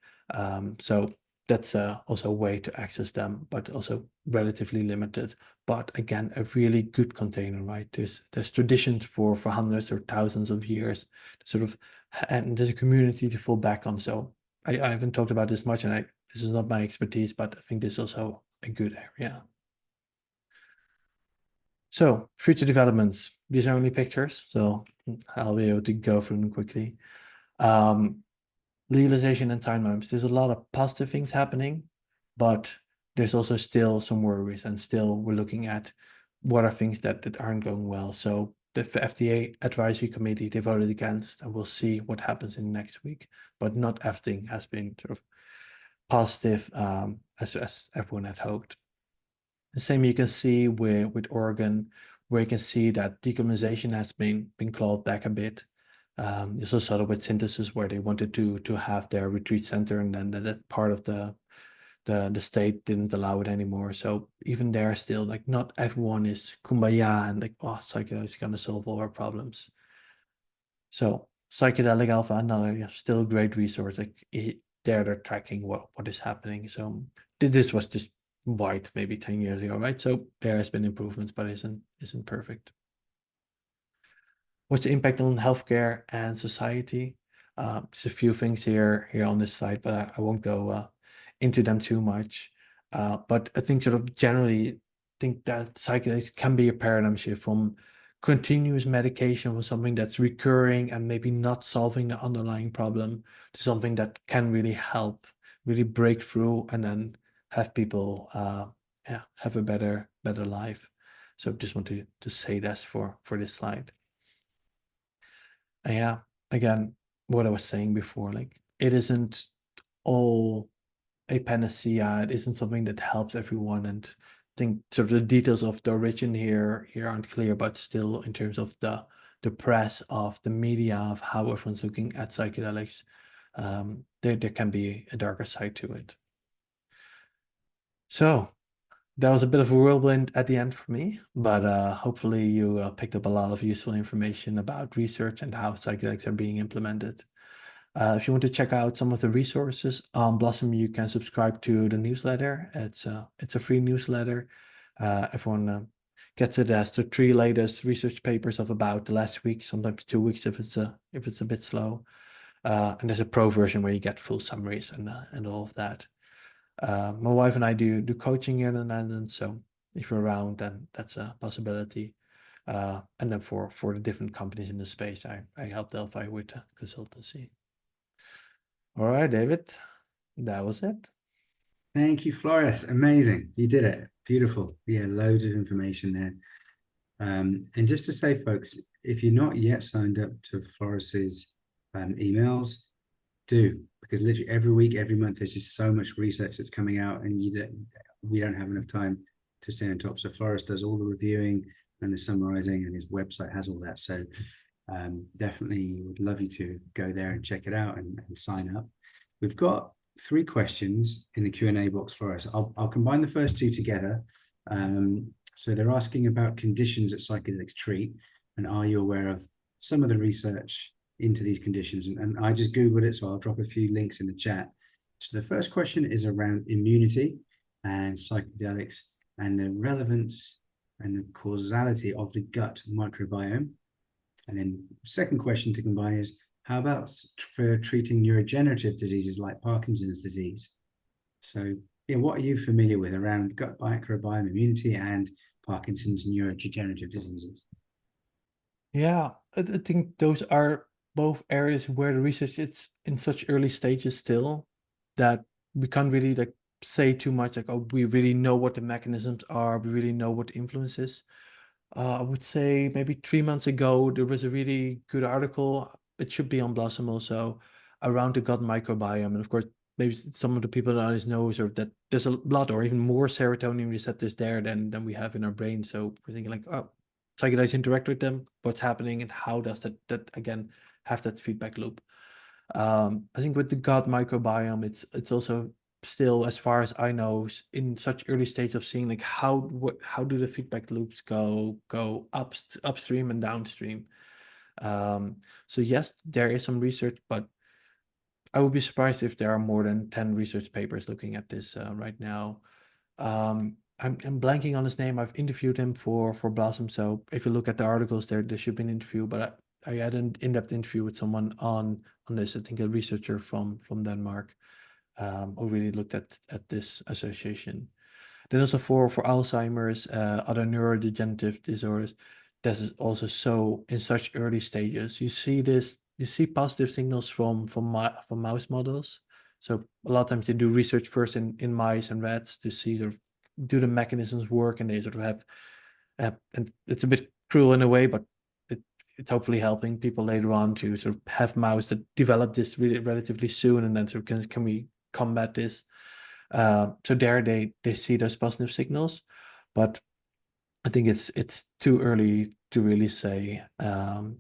So that's also a way to access them, but also relatively limited. But again, a really good container, right? There's traditions for hundreds or thousands of years, sort of, and there's a community to fall back on. So I haven't talked about this much, and this is not my expertise, but I think this is also a good area. So future developments. These are only pictures, so I'll be able to go through them quickly. Legalization and timelines. There's a lot of positive things happening, but there's also still some worries, and still we're looking at what are things that aren't going well. So the FDA advisory committee, they voted against, and we'll see what happens in next week. But not everything has been sort of positive as everyone had hoped. The same you can see with Oregon, where you can see that decriminalization has been clawed back a bit. This also saw with synthesis, where they wanted to have their retreat center, and then that part of the state didn't allow it anymore. So even there, still, like, not everyone is kumbaya and like, oh, psychedelics is gonna solve all our problems. So psychedelic alpha, another still great resource. Like they're tracking what is happening. So this was just white maybe 10 years ago, right? So there has been improvements, but isn't perfect. What's the impact on healthcare and society? There's a few things here on this slide, but I won't go into them too much. But I think sort of generally think that psychedelics can be a paradigm shift from continuous medication for something that's recurring and maybe not solving the underlying problem, to something that can really help, really break through, and then have people have a better life. So just want to say this for this slide. Yeah, again, what I was saying before, like, it isn't all a panacea. It isn't something that helps everyone, and I think sort of the details of the origin here aren't clear, but still, in terms of the press, of the media, of how everyone's looking at psychedelics, there can be a darker side to it. So that was a bit of a whirlwind at the end for me, but hopefully you picked up a lot of useful information about research and how psychedelics are being implemented. If you want to check out some of the resources on Blossom, you can subscribe to the newsletter. It's a free newsletter. Everyone gets it as the 3 latest research papers of about the last week, sometimes 2 weeks if it's a bit slow. And there's a pro version where you get full summaries and all of that. My wife and I do coaching here in the Netherlands, so if you're around, then that's a possibility. And then for the different companies in the space, I help Delphi with consultancy. All right, David, that was it. Thank you, Floris. Amazing. You did it. Beautiful. Yeah, loads of information there. And just to say, folks, if you're not yet signed up to Floris's emails, do, because literally every week, every month, there's just so much research that's coming out, and we don't have enough time to stay on top. So Floris does all the reviewing and the summarizing, and his website has all that. So definitely would love you to go there and check it out and sign up. We've got 3 questions in the Q&A box for us. I'll combine the first 2 together. So they're asking about conditions that psychedelics treat, and are you aware of some of the research into these conditions. And I just Googled it, so I'll drop a few links in the chat. So the first question is around immunity and psychedelics and the relevance and the causality of the gut microbiome. And then second question to combine is, how about for treating neurodegenerative diseases like Parkinson's disease? So yeah, what are you familiar with around gut microbiome, immunity, and Parkinson's neurodegenerative diseases? Yeah, I think those are both areas where the research is in such early stages still that we can't really like say too much like, oh, we really know what the mechanisms are, we really know what the influence is. I would say maybe 3 months ago, there was a really good article. It should be on Blossom also around the gut microbiome. And of course, maybe some of the people that always know sort of that there's a lot or even more serotonin receptors there than we have in our brain. So we're thinking like, oh, psychedelics interact with them, what's happening and how does that again have that feedback loop. I think with the gut microbiome, it's also still, as far as I know, in such early stage of seeing like how do the feedback loops go upstream and downstream. So yes, there is some research, but I would be surprised if there are more than 10 research papers looking at this right now. I'm blanking on his name. I've interviewed him for Blossom. So if you look at the articles there should be an interview, but I had an in-depth interview with someone on this, I think a researcher from Denmark, who really looked at this association. Then also for Alzheimer's, other neurodegenerative disorders, this is also so in such early stages. You see positive signals from mouse models. So a lot of times they do research first in mice and rats to see sort of, do the mechanisms work, and they sort of have, and it's a bit cruel in a way, but it's hopefully helping people later on to sort of have mouse that develop this really relatively soon, and then sort of can we combat this? So there they see those positive signals, but I think it's too early to really say. And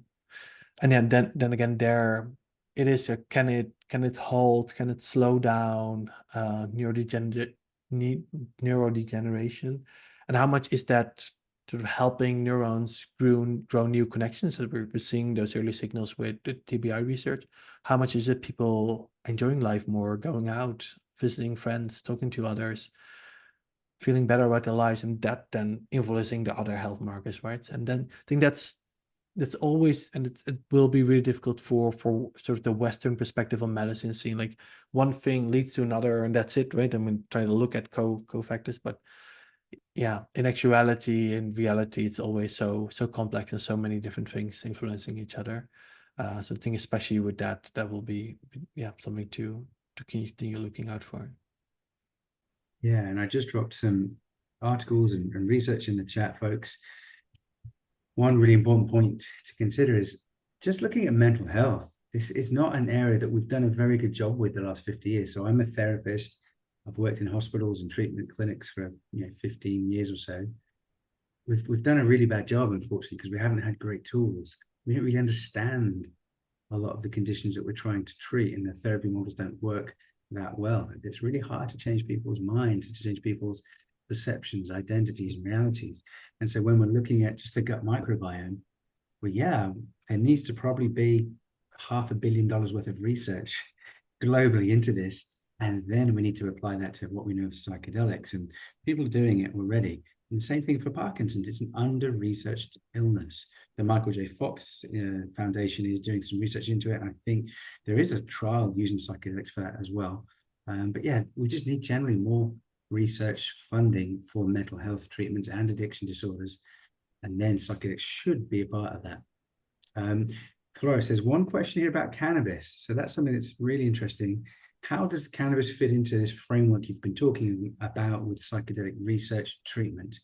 then again, there it is. Can it halt? Can it slow down neurodegeneration? And how much is that sort of helping neurons grow new connections? So we're seeing those early signals with the TBI research. How much is it people enjoying life more, going out, visiting friends, talking to others, feeling better about their lives, and that then influencing the other health markers, right? And then I think that's always, and it will be really difficult for sort of the Western perspective on medicine, seeing like one thing leads to another and that's it, right? I mean, trying to look at cofactors, but yeah, in actuality, in reality, it's always so complex and so many different things influencing each other. So I think especially with that will be something to continue looking out for. Yeah, and I just dropped some articles and research in the chat, folks. One really important point to consider is just looking at mental health. This is not an area that we've done a very good job with the last 50 years. So I'm a therapist. I've worked in hospitals and treatment clinics for 15 years or so. We've done a really bad job, unfortunately, because we haven't had great tools. We don't really understand a lot of the conditions that we're trying to treat, and the therapy models don't work that well. It's really hard to change people's minds, to change people's perceptions, identities, and realities. And so when we're looking at just the gut microbiome, well, yeah, there needs to probably be $500 million worth of research globally into this. And then we need to apply that to what we know of psychedelics, and people are doing it already. And the same thing for Parkinson's. It's an under-researched illness. The Michael J. Fox Foundation is doing some research into it. And I think there is a trial using psychedelics for that as well. But yeah, we just need generally more research funding for mental health treatments and addiction disorders. And then psychedelics should be a part of that. Floris says, one question here about cannabis. So that's something that's really interesting. How does cannabis fit into this framework you've been talking about with psychedelic research treatment?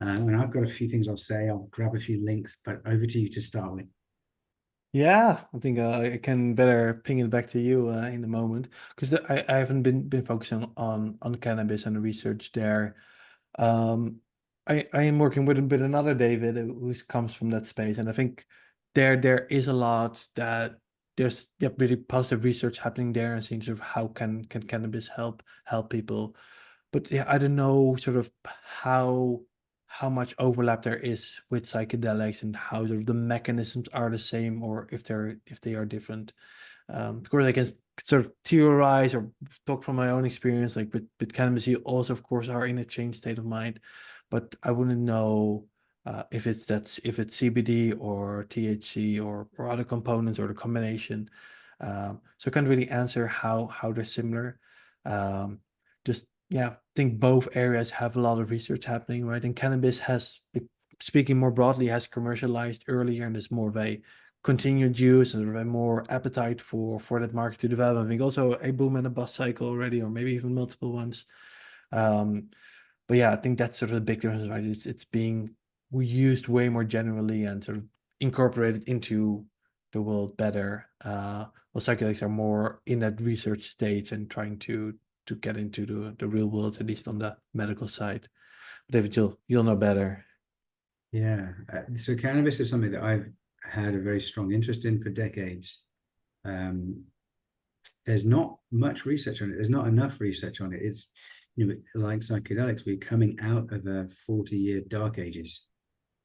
And I've got a few things I'll say. I'll grab a few links, but over to you to start with. Yeah, I think I can better ping it back to you in a moment, because I haven't been focusing on cannabis and the research there. I am working with another David who comes from that space, and I think there is a lot that there's really positive research happening there, and seeing sort of how can cannabis help people. But yeah, I don't know sort of how much overlap there is with psychedelics and how sort of the mechanisms are the same or if they are different. Of course, I can sort of theorize or talk from my own experience. Like with cannabis, you also, of course, are in a changed state of mind, but I wouldn't know if it's CBD or THC or other components or the combination. So I can't really answer how they're similar. Just yeah, I think both areas have a lot of research happening, right? And cannabis has, speaking more broadly, has commercialized earlier, and there's more of a continued use and a more appetite for that market to develop. I think also a boom and a bust cycle already, or maybe even multiple ones. But yeah, I think that's sort of the big difference, right? It's being used way more generally and sort of incorporated into the world better. Well, psychedelics are more in that research stage and trying to get into the real world, at least on the medical side. David, you'll know better. Yeah. So cannabis is something that I've had a very strong interest in for decades. There's not much research on it. There's not enough research on it. It's, like psychedelics, we're coming out of a 40-year dark ages.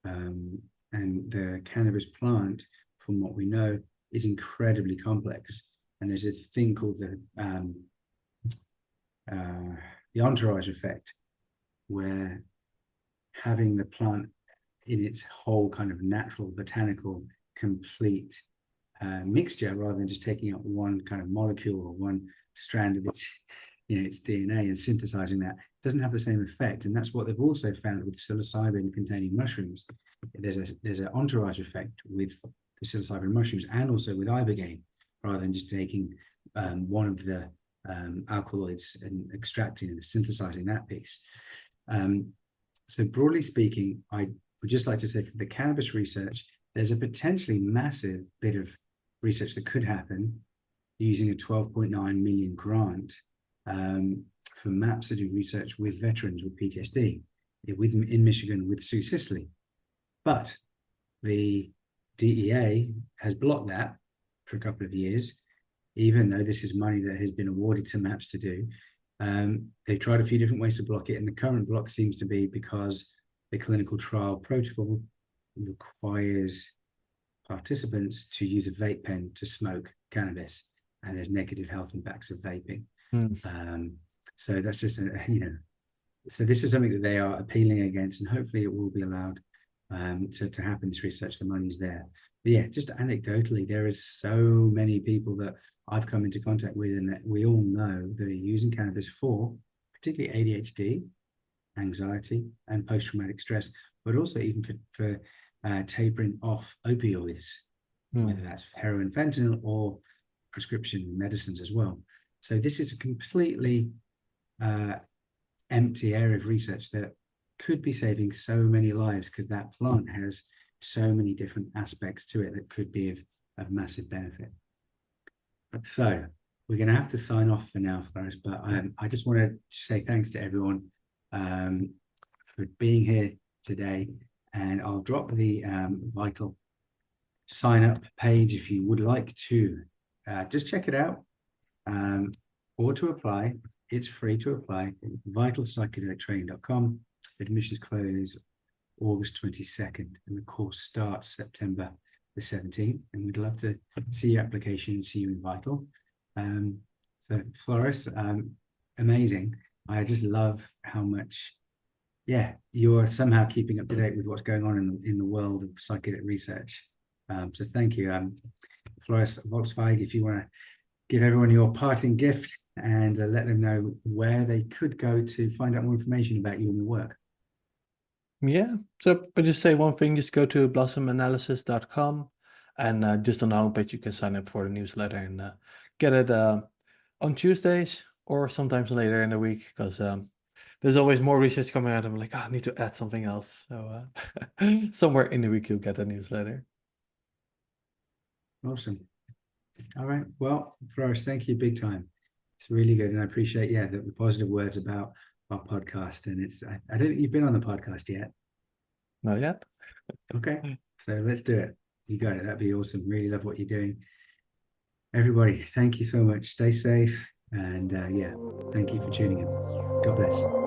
And the cannabis plant, from what we know, is incredibly complex. And there's a thing called the entourage effect, where having the plant in its whole kind of natural, botanical, complete mixture, rather than just taking out one kind of molecule or one strand of its, its DNA and synthesizing that, doesn't have the same effect. And that's what they've also found with psilocybin-containing mushrooms. There's an entourage effect with the psilocybin mushrooms and also with ibogaine, rather than just taking one of the alkaloids and extracting and synthesizing that piece. So broadly speaking, I would just like to say for the cannabis research, there's a potentially massive bit of research that could happen using a 12.9 million grant for MAPS to do research with veterans with PTSD in Michigan with Sue Sisley. But the DEA has blocked that for a couple of years, even though this is money that has been awarded to MAPS to do. They've tried a few different ways to block it, and the current block seems to be because the clinical trial protocol requires participants to use a vape pen to smoke cannabis, and there's negative health impacts of vaping. So that's just so this is something that they are appealing against, and hopefully it will be allowed to happen, this research. The money's there. But yeah, just anecdotally, there is so many people that I've come into contact with and that we all know that are using cannabis for particularly ADHD, anxiety, and post-traumatic stress, but also even for tapering off opioids, whether that's heroin, fentanyl, or prescription medicines as well. So this is a completely empty area of research that could be saving so many lives, because that plant has so many different aspects to it that could be of massive benefit. So we're going to have to sign off for now, Floris, but I just want to say thanks to everyone for being here today, and I'll drop the Vital sign up page if you would like to just check it out, or to apply. It's free to apply. vitalpsychedelictraining.com. Admissions close August 22nd, and the course starts September the 17th, and we'd love to see your application and see you in Vital. So Floris, amazing. I just love how much, you're somehow keeping up to date with what's going on in the world of psychedelic research. So thank you. Floris Wolswijk, if you want to give everyone your parting gift and let them know where they could go to find out more information about you and your work. Yeah, so but just say one thing, just go to blossomanalysis.com, and just on the homepage you can sign up for the newsletter and get it on Tuesdays or sometimes later in the week, because there's always more research coming out. I'm like, I need to add something else. So somewhere in the week you'll get a newsletter. Awesome. All right. Well, Floris, thank you big time. It's really good, and I appreciate the positive words about our podcast. And I don't think you've been on the podcast yet. Not yet. Okay, so let's do it. You got it. That'd be awesome. Really love what you're doing. Everybody, thank you so much. Stay safe, and thank you for tuning in. God bless.